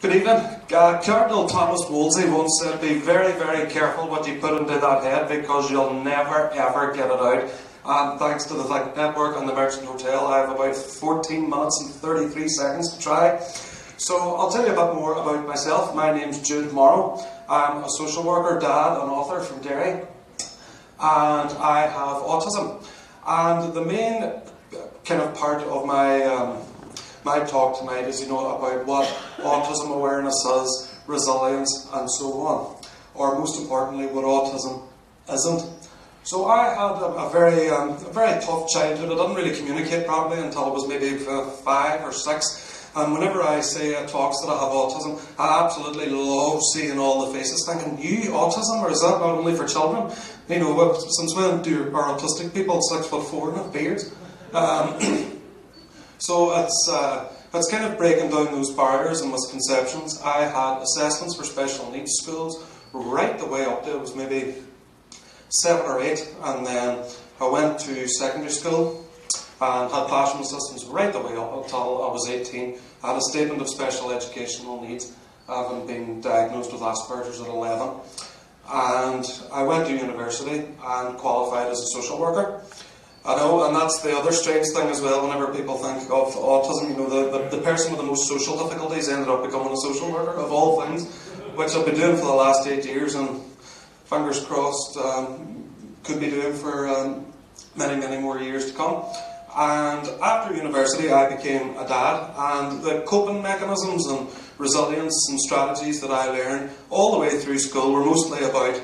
Good evening. Cardinal Thomas Wolsey once said, "Be very, very careful what you put into that head because you'll never, ever get it out." And thanks to the Think Network and the Merchant Hotel, I have about 14 minutes and 33 seconds to try. So I'll tell you a bit more about myself. My name's Jude Morrow. I'm a social worker, dad, and author from Derry. And I have autism. And the main kind of part of my talk tonight is, about what autism awareness is, resilience, and so on. Or most importantly, what autism isn't. So I had a very tough childhood. I didn't really communicate properly until I was maybe 5 or 6. And whenever I say at talks that I have autism, I absolutely love seeing all the faces thinking, "You autism, or is that not only for children?" Since when do our autistic people 6'4" and have beards? So it's kind of breaking down those barriers and misconceptions. I had assessments for special needs schools right the way up to, it was maybe 7 or 8, and then I went to secondary school and had classroom assistants right the way up until I was 18. I had a statement of special educational needs, having been diagnosed with Asperger's at 11. And I went to university and qualified as a social worker. I know, and that's the other strange thing as well, whenever people think of autism, the person with the most social difficulties ended up becoming a social worker, of all things, which I've been doing for the last 8 years, and fingers crossed, could be doing for many, many more years to come. And after university, I became a dad, and the coping mechanisms and resilience and strategies that I learned all the way through school were mostly about,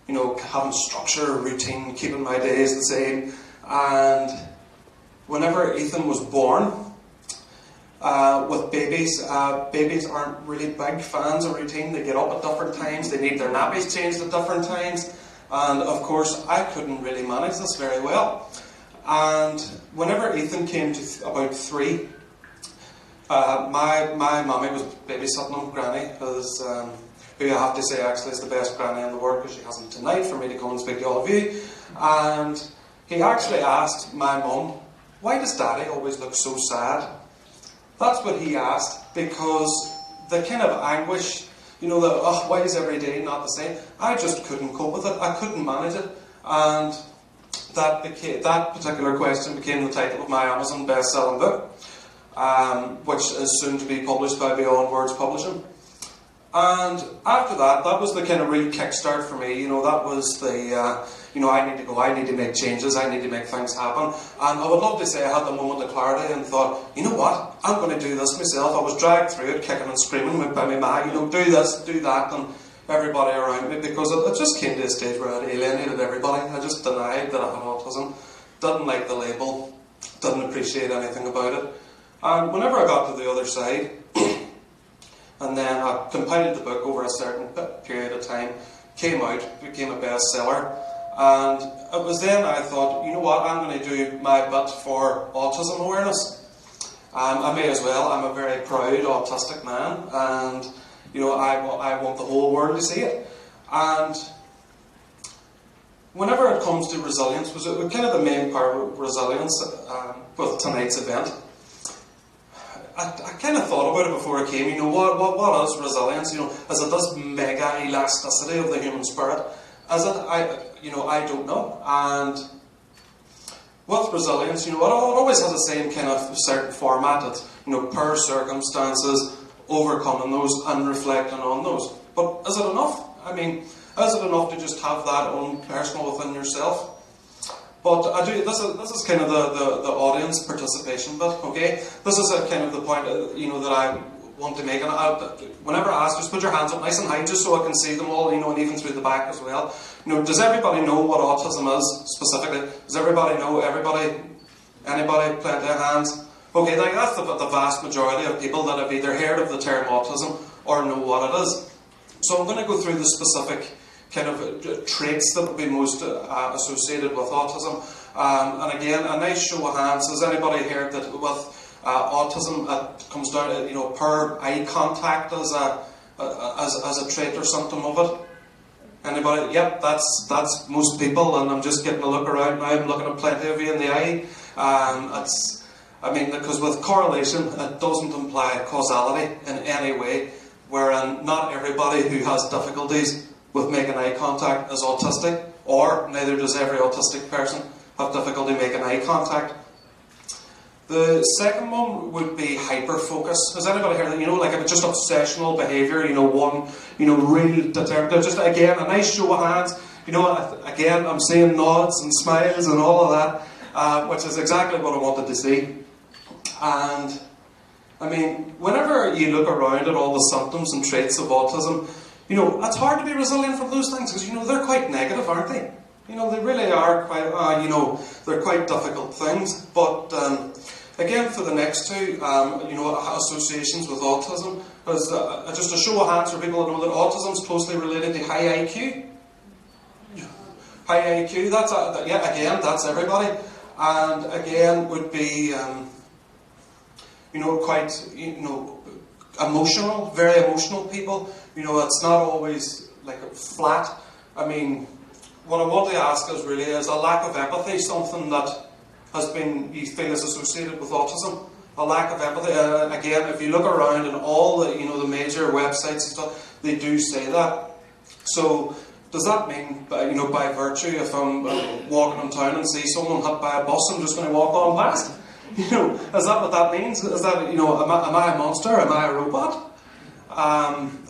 having structure, routine, keeping my days the same. And whenever Ethan was born, with babies, babies aren't really big fans of routine. They get up at different times, they need their nappies changed at different times, and of course I couldn't really manage this very well. And whenever Ethan came to about 3, my mummy was babysitting him, Granny, who I have to say actually is the best granny in the world, because she hasn't tonight for me to go and speak to all of you. And he actually asked my mum, "Why does Daddy always look so sad?" That's what he asked, because the kind of anguish, why is every day not the same? I just couldn't cope with it. I couldn't manage it. And that particular question became the title of my Amazon best-selling book, which is soon to be published by Beyond Words Publishing. And after that was the kind of real kickstart for me. That was the, I need to go, I need to make changes, I need to make things happen. And I would love to say I had the moment of clarity and thought, you know what, I'm going to do this myself. I was dragged through it, kicking and screaming by my ma, do this, do that, and everybody around me, because it just came to a stage where I alienated everybody. I just denied that I had autism, didn't like the label, didn't appreciate anything about it. And whenever I got to the other side, and then I compiled the book over a certain period of time, came out, became a bestseller, and it was then I thought, you know what, I'm going to do my bit for autism awareness. I may as well. I'm a very proud autistic man, and I want the whole world to see it. And whenever it comes to resilience, was kind of the main part of resilience with tonight's event. I kind of thought about it before I came. What is resilience? Is it this mega elasticity of the human spirit? Is it? I don't know. And with resilience, it always has the same kind of certain format. It's per circumstances, overcoming those and reflecting on those. But is it enough? Is it enough to just have that own personal within yourself? But I do. This is kind of the audience participation bit. Okay, this is kind of the point that I want to make. And whenever I ask, just put your hands up nice and high, just so I can see them all. And even through the back as well. Does everybody know what autism is specifically? Does everybody know? Anybody? Plenty of hands. Okay, that's the vast majority of people that have either heard of the term autism or know what it is. So I'm going to go through the specific kind of traits that would be most associated with autism. And again, a nice show of hands. Has anybody heard that with autism it comes down to per eye contact as a trait or symptom of it? Anybody? Yep, that's most people. And I'm just getting a look around now. I'm looking at plenty of you in the eye. I mean, because with correlation, it doesn't imply causality in any way, wherein not everybody who has difficulties with making eye contact is autistic, or neither does every autistic person have difficulty making eye contact. The second one would be hyper-focus. Has anybody heard that? You know, like if it's just obsessional behaviour, you know, one, you know, real determined. Just again, a nice show of hands. You know, again, I'm seeing nods and smiles and all of that, which is exactly what I wanted to see. And I mean, whenever you look around at all the symptoms and traits of autism, you know, it's hard to be resilient from those things because, you know, they're quite negative, aren't they? You know, they really are quite, you know, they're quite difficult things. But again, for the next two, you know, associations with autism, is just a show of hands for people that know that autism is closely related to high IQ. High IQ, that's, yeah, again, that's everybody. And again, would be, you know, quite, you know, emotional, very emotional people. You know, it's not always like flat. I mean, what I want to ask is really, is a lack of empathy something that has been, you feel, is associated with autism? A lack of empathy. Again, if you look around in all the, you know, the major websites and stuff, they do say that. So, does that mean, you know, by virtue, if I'm walking in town and see someone hit by a bus, I'm just going to walk on past? You know, is that what that means? Is that, you know, am I a monster? Am I a robot?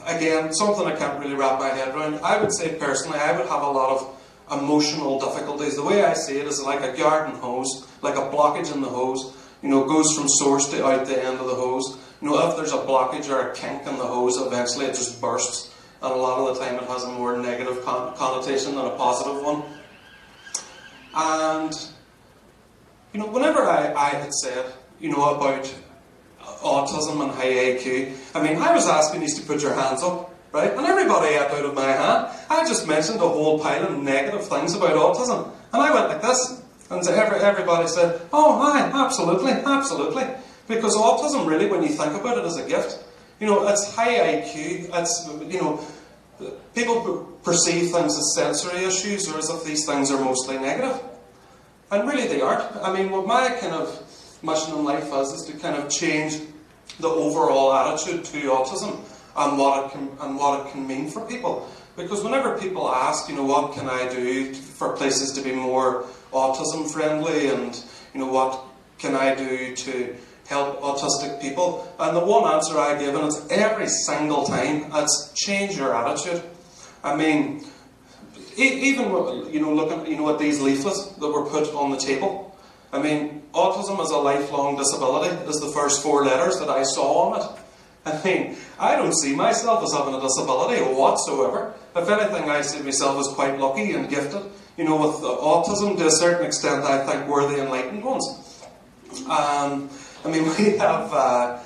Again, something I can't really wrap my head around. I would say personally, I would have a lot of emotional difficulties. The way I see it is like a garden hose, like a blockage in the hose. You know, goes from source to out the end of the hose. You know, if there's a blockage or a kink in the hose, eventually it just bursts. And a lot of the time it has a more negative connotation than a positive one. And, you know, whenever I had said, you know, about autism and high IQ, I mean, I was asking you to put your hands up, right? And everybody ate out of my hand. I just mentioned a whole pile of negative things about autism. And I went like this. And everybody said, oh, hi, absolutely, absolutely. Because autism really, when you think about it, is a gift. You know, it's high IQ, it's, you know, people perceive things as sensory issues or as if these things are mostly negative. And really they aren't. I mean, what my kind of mission in life is to kind of change the overall attitude to autism and what it can mean for people. Because whenever people ask, you know, what can I do for places to be more autism friendly, and, you know, what can I do to help autistic people, and the one answer I give, and it's every single time, it's change your attitude. I mean, even, you know, looking, you know, at these leaflets that were put on the table, I mean, autism is a lifelong disability is the first 4 letters that I saw on it. I mean, I don't see myself as having a disability whatsoever. If anything, I see myself as quite lucky and gifted. You know, with autism, to a certain extent, I think we're the enlightened ones. I mean, we have,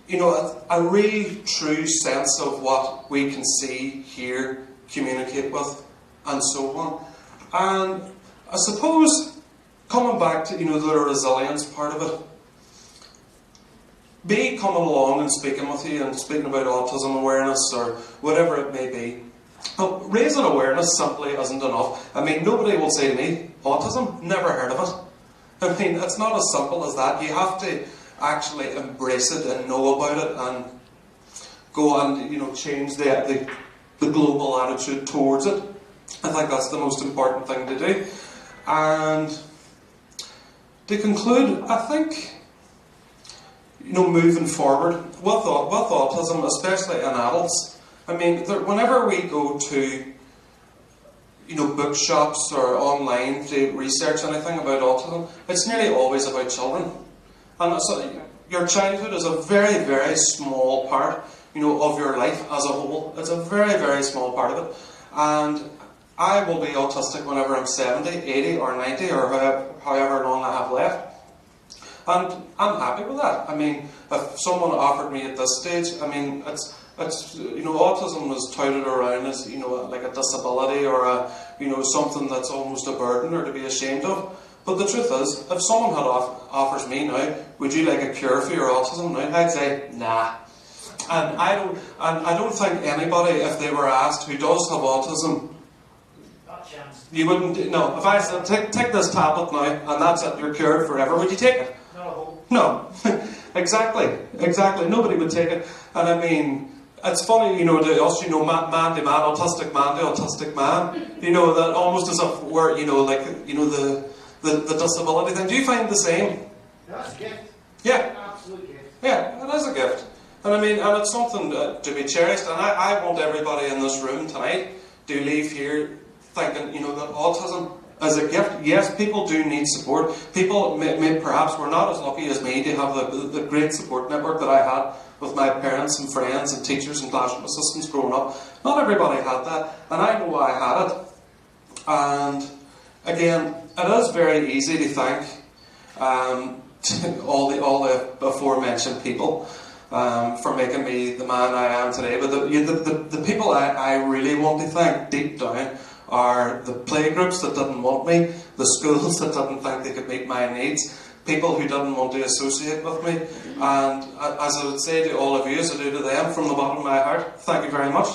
you know, a real true sense of what we can see, hear, communicate with, and so on. And I suppose, coming back to, you know, the resilience part of it, me coming along and speaking with you and speaking about autism awareness or whatever it may be, but raising awareness simply isn't enough. I mean, nobody will say to me, autism? Never heard of it. I mean, it's not as simple as that. You have to actually embrace it and know about it and go and, you know, change the global attitude towards it. I think that's the most important thing to do. And to conclude, I think, you know, moving forward with autism, especially in adults, I mean, whenever we go to, you know, bookshops or online to research anything about autism, it's nearly always about children. And so your childhood is a very, very small part, you know, of your life as a whole. It's a very, very small part of it. And I will be autistic whenever I'm 70, 80 or 90 or however long I have left. And I'm happy with that. I mean, if someone offered me at this stage, I mean, it's you know, autism was touted around as, you know, like a disability or a, you know, something that's almost a burden or to be ashamed of. But the truth is, if someone had offers me now, would you like a cure for your autism now? I'd say, nah. And I don't think anybody, if they were asked who does have autism, you wouldn't, no, if I said, take this tablet now and that's it, you're cured forever, would you take it? No. Exactly. Nobody would take it. And I mean, it's funny, to us, man to man, autistic man to autistic man, that almost as if we're, the disability thing. Do you find the same? That's a gift. Yeah. Absolute gift. Yeah, it is a gift. And I mean, and it's something to be cherished. And I want everybody in this room tonight to leave here thinking, that autism is a gift. Yes, people do need support. People may perhaps were not as lucky as me to have the great support network that I had with my parents and friends and teachers and classroom assistants growing up. Not everybody had that, and I know I had it. And again, it is very easy to thank all the aforementioned people for making me the man I am today. But the people I really want to thank deep down are the playgroups that didn't want me, the schools that didn't think they could meet my needs, people who didn't want to associate with me. And as I would say to all of you, as I do to them from the bottom of my heart, thank you very much.